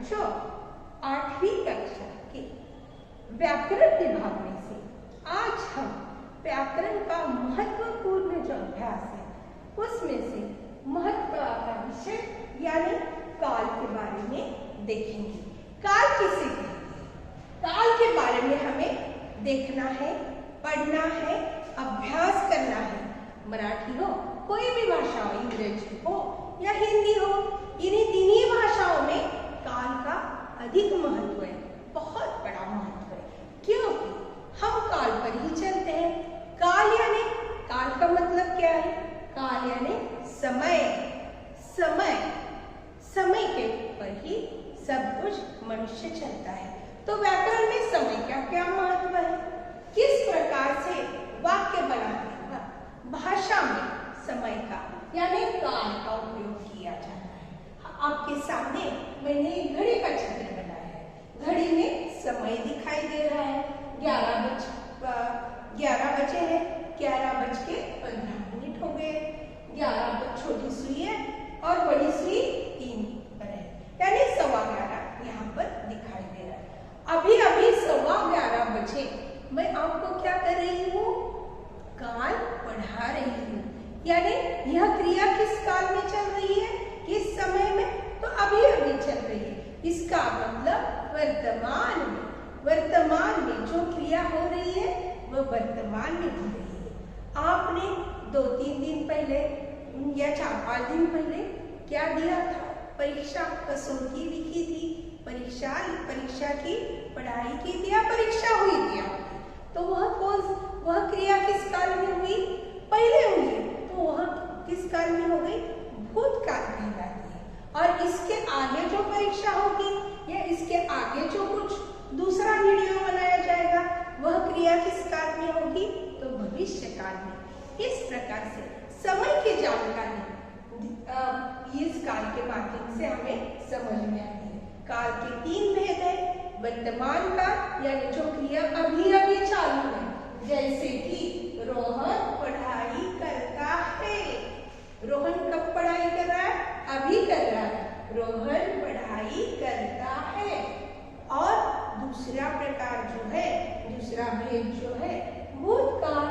बच्चों, 8वीं कक्षा के व्याकरण विभाग में से आज हम व्याकरण का महत्वपूर्ण जो अभ्यास है उसमें से महत्वाकांक्षी यानी काल के बारे में देखेंगे। काल किसे कहते हैं? काल के बारे में हमें देखना है, पढ़ना है, अभ्यास करना है। मराठी हो, कोई भी भाषा हो, अंग्रेजी हो या हिंदी हो, इन्हीं तीनों भाषाओं में काल का अधिक महत्व है, बहुत बड़ा महत्व है, क्योंकि हम काल पर ही चलते हैं। काल यानी, काल का मतलब क्या है? काल यानी समय। समय, समय के ऊपर ही सब कुछ मनुष्य चलता है। तो व्याकरण में समय का क्या महत्व है, किस प्रकार से वाक्य बनाते हैं, भाषा में समय का यानी काल का उपयोग किया जाता है। आपके सामने मैंने एक घड़ी का चित्र बनाया है। घड़ी में समय दिखाई दे रहा है, 11 बजे है, 11:15 हो गए। 11 पर छोटी सुई है और बड़ी सुई 3 पर है, यानी 11:15 यहाँ पर दिखाई दे रहा है। अभी अभी 11:15 बजे मैं आपको क्या कर रही हूँ? काल पढ़ा रही हूँ, यानी यह क्रिया किस काल में चल रही है, किस समय में? तो अभी अभी चल रही है। इसका मतलब वर्तमान में, वर्तमान में जो क्रिया हो रही है वह वर्तमान में हो रही है। आपने 2-3 दिन पहले या 4-5 दिन पहले क्या दिया था? परीक्षा कसौटी लिखी थी, परीक्षा की पढ़ाई की थी या परीक्षा हुई थी आपकी। तो वह क्रिया किस काल में हुई? पहले हुई है, तो वह किस काल में हो गई? भूतकाल कहलाती है। और इसके आगे जो परीक्षा होगी या इसके आगे जो कुछ दूसरा वीडियो बनाया जाएगा वह क्रिया किस काल में होगी? तो भविष्य काल में। इस प्रकार से समय की जानकारी इस काल के माध्यम से हमें समझ में आती है। काल के 3 भेद है। वर्तमान काल यानी जो क्रिया अभी अभी चालू है, जैसे कि रोहन पढ़ाई करता है। रोहन कब पढ़ाई कर रहा है? अभी कर रहा है। रोहन पढ़ाई करता है। और दूसरा प्रकार जो है, दूसरा भेद जो है भूतकाल।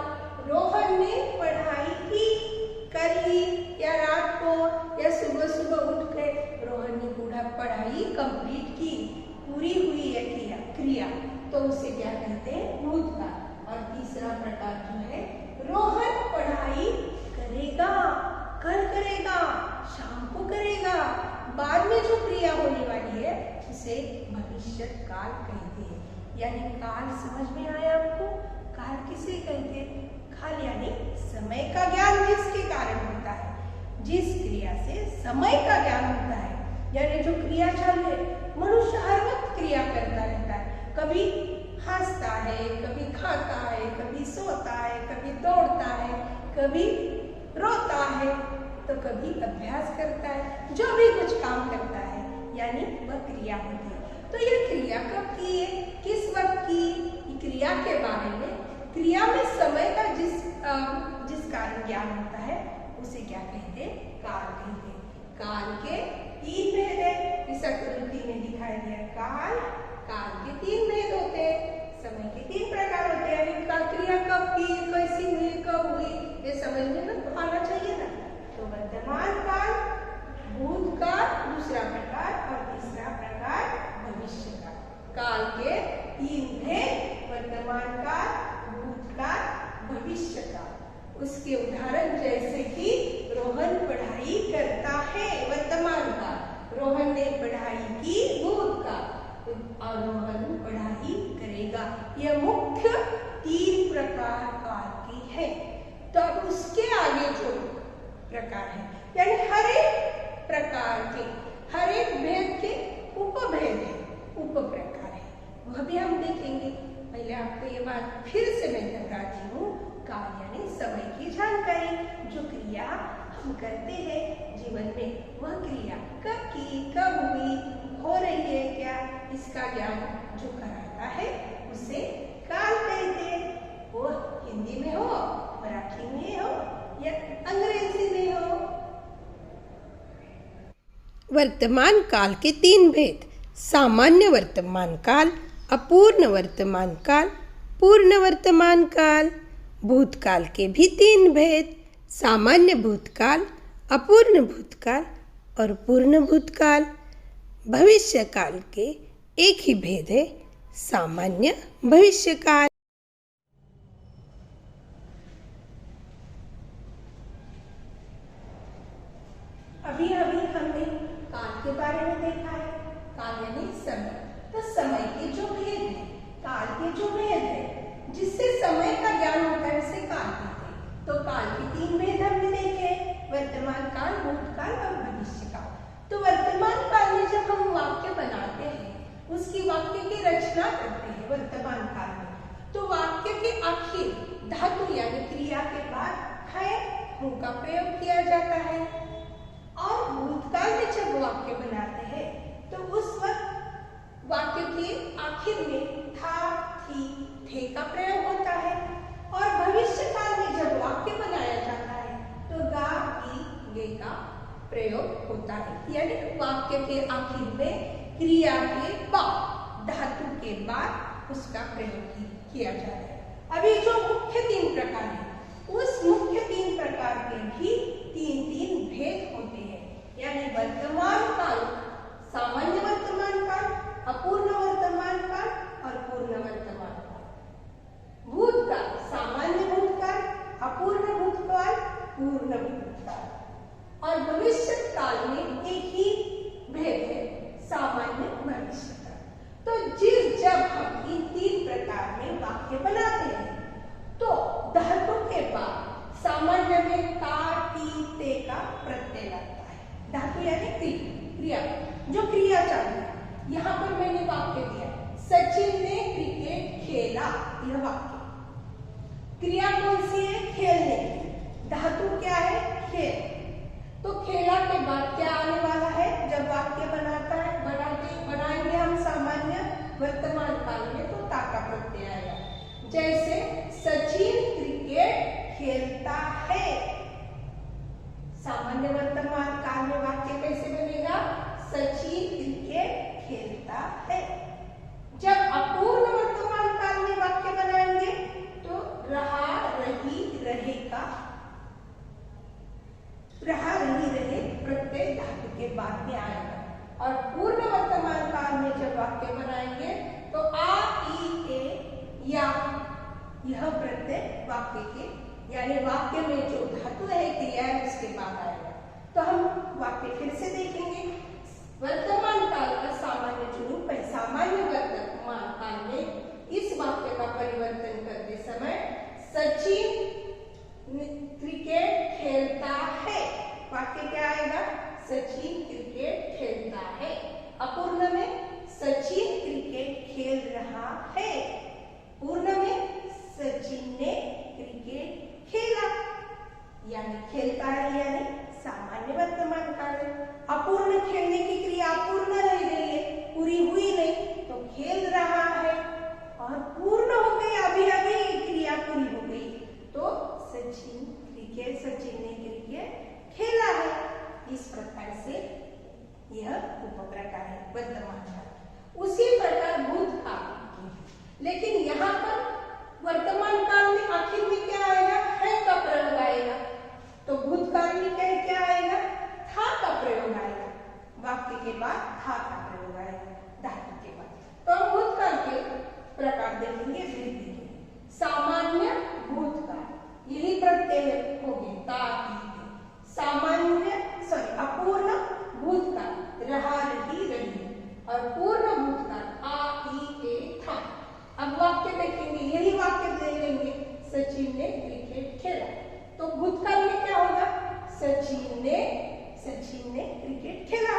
रोहन ने पढ़ाई की, कर ली, या रात को या सुबह सुबह उठ के रोहन ने पूरा पढ़ाई कंप्लीट की, पूरी हुई है क्रिया, तो उसे क्या कहते हैं? भूतकाल। और तीसरा प्रकार जो है रोहन पढ़ाई करेगा, कल करेगा, शाम को करेगा, बाद में जो क्रिया होने वाली है उसे भविष्य काल कहते हैं। यानी काल समझ में आया आपको? काल किसे कहते हैं? काल यानी समय का ज्ञान जिसके कारण होता है, जिस क्रिया से समय का ज्ञान होता है, यानी जो क्रिया चालू है। मनुष्य हर वक्त क्रिया करता रहता है, कभी हंसता है, कभी खाता है, कभी सोता है, कभी दौड़ता है, कभी रोता है, तो कभी अभ्यास करता है, जो भी कुछ काम करता है यानी वह क्रिया होती है। तो यह क्रिया कब की है, किस वक्त की? क्रिया के बारे में, क्रिया में समय का जिस कारण ज्ञान होता है उसे क्या कहते हैं? काल कहते हैं। काल के 3 भेद है। इस आकृति में दिखाई दिया काल के 3 भेद होते हैं, समय के 3 प्रकार होते हैं। इनका क्रिया कब की, कैसी हुई, कब हुई, ये समझ में ना आना चाहिए ना। तो वर्तमान काल, भूतकाल दूसरा प्रकार, और तीसरा प्रकार भविष्य काल। काल के 3 भेद, वर्तमान काल, भूतकाल, भविष्य काल। उसके उदाहरण जैसे कि रोहन पढ़ाई करता है, वर्तमान काल। रोहन ने पढ़ाई की, भूतकाल। और रोहन पढ़ाई करेगा। यह मुख्य 3 प्रकार काल की है। तो अब उसके आगे जो प्रकार है, यानी हर एक प्रकार के, हर एक भेद के उपभेद है, उप प्रकार है, वह भी हम देखेंगे। पहले आपको ये बात फिर से मैं बताती हूँ। काल यानी समय की जानकारी, जो क्रिया हम करते हैं जीवन में, वह क्रिया कब की, कब हुई, हो रही है क्या, इसका ज्ञान जो कराता है उसे काल कहते हैं। वो हिंदी में हो, मराठी में हो या अंग्रेजी में हो। वर्तमान काल के 3 भेद। सामान्य वर्तमान काल, अपूर्ण वर्तमान काल, पूर्ण वर्तमान काल। भूतकाल के भी 3 भेद, सामान्य भूतकाल, अपूर्ण भूतकाल और पूर्ण भूतकाल। भविष्य काल के एक ही भेद है, सामान्य भविष्य काल। अभी अभी हमने काल के बारे में देखा है। काल यानी समय। तो समय के जो भेद है, काल के जो भेद है, जिससे समय का ज्ञान होता है उसे काल कहते हैं। तो काल के 3 भेद हमने देखे, वर्तमान काल, भूतकाल और भविष्य काल। तो वर्तमान काल में जब हम वाक्य बनाते हैं, उसकी वाक्य की रचना करते हैं वर्तमान काल में, तो वाक्य के आखिर धातु यानी क्रिया के बाद है हूं का प्रयोग किया जाता है। और भूतकाल में जब वाक्य बनाते हैं तो उस वक्त वाक्य के आखिर में था, थी, थे का प्रयोग होता है। और भविष्य काल में जब वाक्य बनाया जाता है तो गा, की, गे का प्रयोग होता है। यानी वाक्य के आखिर में क्रिया के बाद, धातु के बाद उसका प्रयोग किया जाता है। अभी जो मुख्य 3 प्रकार है, उस मुख्य 3 प्रकार के भी 3 भेद होते हैं। यानी वर्तमान काल, सामान्य वर्तमान काल, अपूर्ण वर्तमान काल और पूर्ण वर्तमान काल। भूतकाल, सामान्य भूतकाल, अपूर्ण भूतकाल, पूर्ण भूतकाल। और भविष्य काल में एक ही भेद है, सामान्य भविष्य काल। तो जब हम इन 3 प्रकार में वाक्य बनाते हैं तो धातु के बाद सामान्य में का, टी, ते का प्रत्यय लगता है। धातु यानी क्रिया, जो क्रिया चालू है। यहाँ पर मैंने वाक्य दिया, सचिन ने क्रिकेट खेला, यह वाक्य। क्रिया कौन सी है? खेलने की। धातु क्या है? खेल। तो खेला के बाद क्या आने वाला है? जब वाक्य बनाएंगे हम सामान्य वर्तमान काल में तो ता का प्रत्यय आएगा। जैसे सचिन क्रिकेट खेलता है। सामान्य वर्तमान काल में वाक्य कैसे बनेगा? सचिन क्रिकेट खेलता है। जब अपूर्ण वर्तमान काल में वाक्य बनाएंगे तो रहा, रही, रहेगा। रहा, रही, रहे प्रत्यय धातु के बाद में आएगा। और पूर्ण वर्तमान काल में जब वाक्य बनाएंगे तो आ, ई, ए या यह प्रत्यय वाक्य के यानी वाक्य में जो धातु है, क्रिया है, उसके बाद आएगा। तो हम वाक्य फिर से देखेंगे। वर्तमान काल का सामान्य स्वरूप है। सामान्य वर्तमान काल में इस वाक्य का परिवर्तन करते समय सचिन क्रिकेट खेलता है, वाक्य क्या आएगा? सचिन क्रिकेट खेलता है। अपूर्ण में सचिन क्रिकेट खेल रहा है। पूर्ण में सचिन ने क्रिकेट खेला, यानी खेलता है, यानी सामान्य वर्तमान काल है। अपूर्ण खेलने की क्रिया अपूर्ण रह रही है, पूरी हुई नहीं, तो खेल रहा है। और पूर्ण हो गई, अभी अभी क्रिया पूरी हो गई, तो सचिन ने क्रिकेट खेला है। इस प्रकार से यह उपप्रकार है वर्तमान काल। उसी प्रकार भूतकाल। लेकिन यहाँ पर वर्तमान काल में आखिर में क्या आएगा? है का प्रयोग आएगा। तो भूतकाल में क्या आएगा? था का प्रयोग आएगा। वाक्य के बाद था का प्रयोग आएगा धातु के बाद। तो हम भूतकाल के प्रकार देखेंगे, भेद देखेंगे। सामान्य भूतकाल, यही प्रत्यय हो गए ता, सामान्य अपूर्ण भूतकाल, रहा, रही, रही। और पूर्ण भूतकाल आ, ई, ए, था। अब वाक्य देखेंगे, यही वाक्य दे लेंगे, सचिन ने क्रिकेट खेला। तो भूतकाल में क्या होगा? सचिन ने क्रिकेट खेला,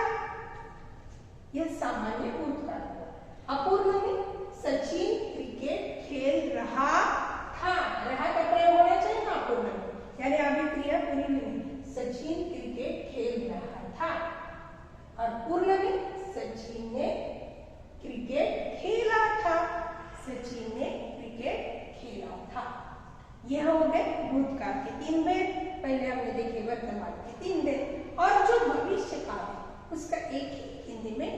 यह सामान्य भूतकाल होगा। अपूर्ण में सचिन क्रिकेट खेल रहा था, रहा का प्रयोग होना चाहिए ना अपूर्ण में, यानी अभी क्रिया पूरी नहीं। सचिन क्रिकेट खेल रहा था। और पूर्ण में सचिन ने क्रिकेट खेला था। सचिन ने क्रिकेट खेला था। यह हो गए भूतकाल के 3 भेद। पहले हमने देखे वर्तमान के 3 भेद। और जो भविष्य काल है उसका एक ही हिंदी में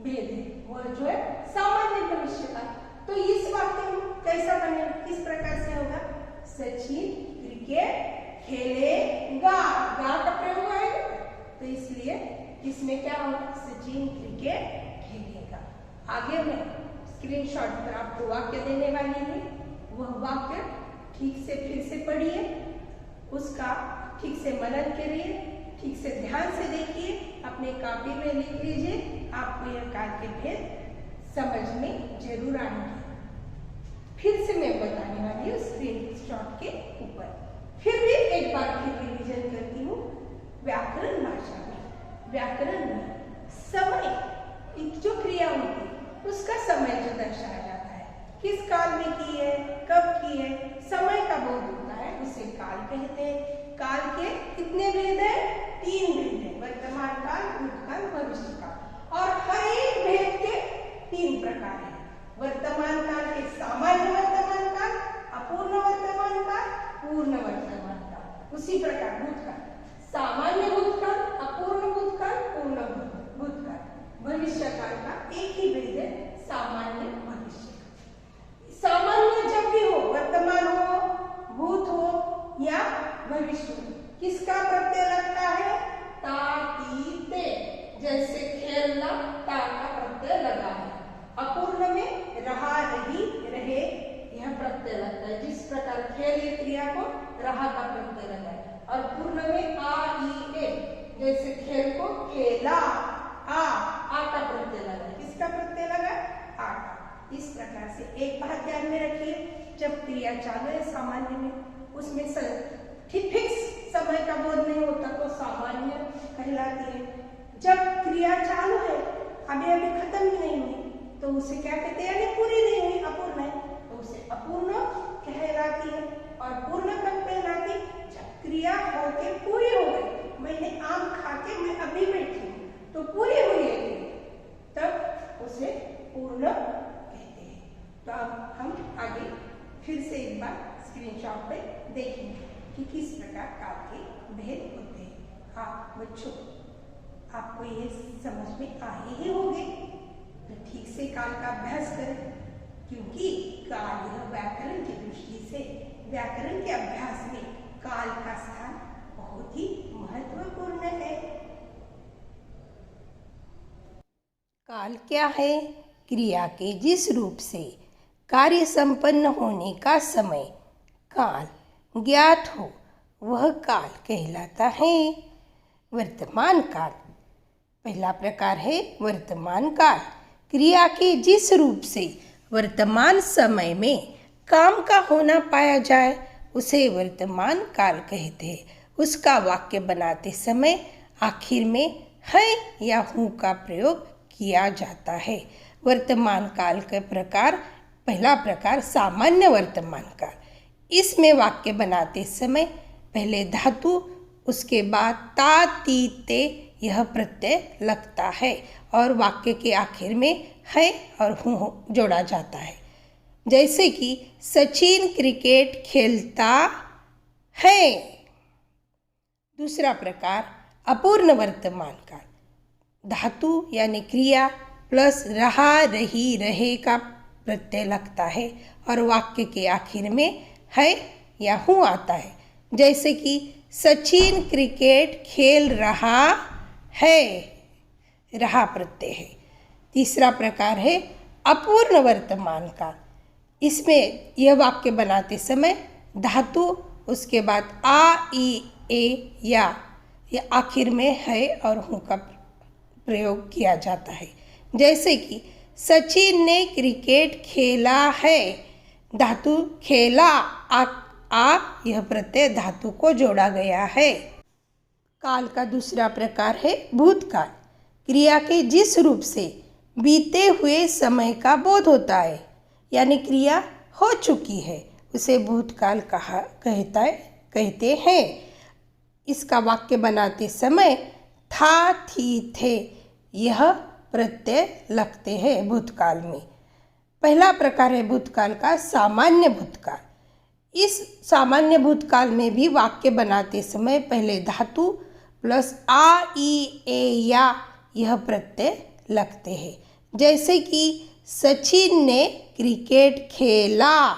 भेद है, वह जो है सामान्य भविष्य काल। तो इस वाक्य में कैसा बने, किस प्रकार से होगा? सचिन क्रिकेट खेलेगा, गा का प्रयोग आएगा, तो इसलिए इसमें क्या होगा? सचिन क्रिकेट खेलेगा। आगे मैं स्क्रीनशॉट पर आपको वाक्य देने वाली हूँ, वह वाक्य ठीक से फिर से पढ़िए, उसका ठीक से मनन करिए, ठीक से ध्यान से देखिए, अपने कॉपी में लिख लीजिए, आपको यह काल के भेद समझ में जरूर आएंगे। फिर से मैं बताने वाली हूँ स्क्रीनशॉट के ऊपर। फिर भी एक बार फिर रिवीजन करती हूँ। व्याकरण भाषा में, व्याकरण में समय जो क्रिया होती है उसका समय जो दर्शाया जाता है, किस काल में की है, कब की है, समय का बोध होता है, उसे काल कहते हैं। काल के कितने भेद है? 3 भेद है, वर्तमान काल, भूतकाल, भविष्य काल। और हर एक भेद के 3 प्रकार है। वर्तमान काल के सामान्य वर्तमान काल, अपूर्ण वर्तमान काल, पूर्ण वर्तमान काल। उसी प्रकार भूतकाल, सामान्य भूतकाल, अपूर्ण भूतकाल, पूर्ण भूतकाल। भविष्य काल का एक ही भेद है, सामान्य भविष्य। सामान्य जब भी हो, वर्तमान हो, भूत हो या भविष्य हो, किसका प्रत्यय लगता है? ता, ती, ते। जैसे खेलना, ता का प्रत्यय लगा है। अपूर्ण में रहा, रही, रहे, यह प्रत्यय लगता है। जिस प्रकार खेल ये क्रिया को रहा का प्रत्यय लगा है। और पूर्ण में आ, ई, ए, जैसे खेल को खेला, आ का प्रत्यय लगा है। किसका प्रत्यय लगा? आ का। इस प्रकार से एक बात ध्यान में रखिए, जब क्रिया चालू है सामान्य में, उसमें फिक्स समय का बोध नहीं होता तो सामान्य कहलाती है। जब क्रिया चालू है, अभी खत्म भी नहीं हुई, तो उसे क्या कहते हैं? यानी पूरी नहीं हुई, अपूर्ण है, तो उसे अपूर्ण कहलाती है। और पूर्ण कब कहलाती? जब क्रिया होके पूरी हो गई, मैंने आम खा के मैं अभी बैठी हूँ, तो पूरी हुई है, तब उसे पूर्ण कहते हैं। तो अब हम आगे फिर से एक बार स्क्रीनशॉट पे देखेंगे कि किस प्रकार काल के भेद होते हैं। हाँ बच्चों, आपको ये समझ में आए ही होंगे, तो ठीक से काल का अभ्यास करें, क्योंकि काल यह व्याकरण की दृष्टि से, व्याकरण के अभ्यास में काल का स्थान बहुत ही महत्वपूर्ण है। काल क्या है? क्रिया के जिस रूप से कार्य संपन्न होने का समय काल ज्ञात हो, वह काल कहलाता है। वर्तमान काल पहला प्रकार है वर्तमान काल। क्रिया के जिस रूप से वर्तमान समय में काम का होना पाया जाए, उसे वर्तमान काल कहते हैं। उसका वाक्य बनाते समय आखिर में है या हूँ का प्रयोग किया जाता है। वर्तमान काल के प्रकार, पहला प्रकार सामान्य वर्तमान काल। इसमें वाक्य बनाते समय पहले धातु, उसके बाद ता, ती, ते यह प्रत्यय लगता है और वाक्य के आखिर में है और हूँ जोड़ा जाता है। जैसे कि सचिन क्रिकेट खेलता है। दूसरा प्रकार अपूर्ण वर्तमान काल। धातु यानी क्रिया प्लस रहा, रही, रहे का प्रत्यय लगता है और वाक्य के आखिर में है या हूँ आता है। जैसे कि सचिन क्रिकेट खेल रहा है, रहा प्रत्यय है। तीसरा प्रकार है अपूर्ण वर्तमान काल। इसमें यह वाक्य बनाते समय धातु, उसके बाद आ, ई, ए या आखिर में है और हूँ का प्रयोग किया जाता है। जैसे कि सचिन ने क्रिकेट खेला है। धातु खेला, आ यह प्रत्यय धातु को जोड़ा गया है। काल का दूसरा प्रकार है भूतकाल। क्रिया के जिस रूप से बीते हुए समय का बोध होता है, यानी क्रिया हो चुकी है, उसे भूतकाल कहते हैं। इसका वाक्य बनाते समय था, थी, थे यह प्रत्यय लगते हैं भूतकाल में। पहला प्रकार है भूतकाल का सामान्य भूतकाल। इस सामान्य भूतकाल में भी वाक्य बनाते समय पहले धातु प्लस आ, ई, ए या यह प्रत्यय लगते हैं। जैसे कि सचिन ने क्रिकेट खेला,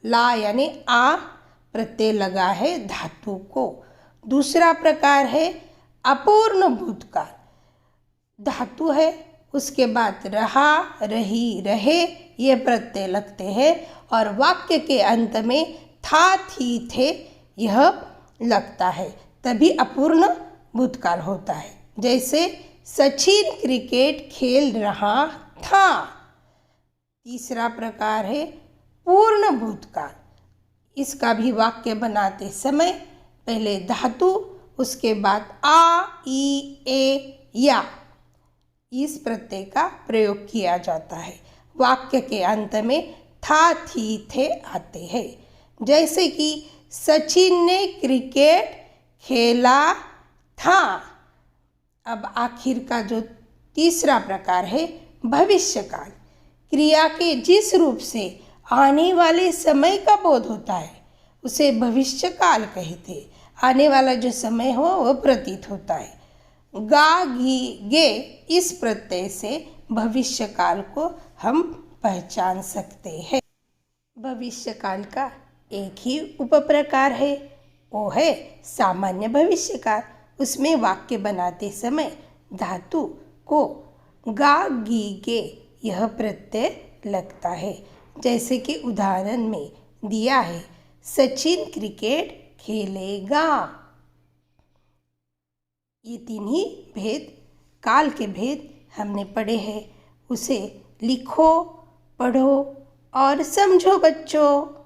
ला यानी आ प्रत्यय लगा है धातु को। दूसरा प्रकार है अपूर्ण भूतकाल, धातु है, उसके बाद रहा, रही, रहे ये प्रत्यय लगते हैं और वाक्य के अंत में था, थी, थे यह लगता है, तभी अपूर्ण भूतकाल होता है। जैसे सचिन क्रिकेट खेल रहा था। तीसरा प्रकार है पूर्ण भूतकाल, इसका भी वाक्य बनाते समय पहले धातु, उसके बाद आ, ई, ए, या इस प्रत्यय का प्रयोग किया जाता है। वाक्य के अंत में था, थी, थे आते हैं। जैसे कि सचिन ने क्रिकेट खेला था। अब आखिर का जो तीसरा प्रकार है भविष्यकाल, क्रिया के जिस रूप से आने वाले समय का बोध होता है उसे भविष्यकाल कहते हैं। आने वाला जो समय हो वह प्रतीत होता है। गा, घी, गे इस प्रत्यय से भविष्यकाल को हम पहचान सकते हैं। भविष्यकाल का एक ही उपप्रकार है, वो है सामान्य भविष्यकाल। उसमें वाक्य बनाते समय धातु को गा, गी, गे यह प्रत्यय लगता है। जैसे कि उदाहरण में दिया है सचिन क्रिकेट खेलेगा। ये तीन ही भेद, काल के भेद हमने पढ़े हैं। उसे लिखो, पढ़ो और समझो बच्चों।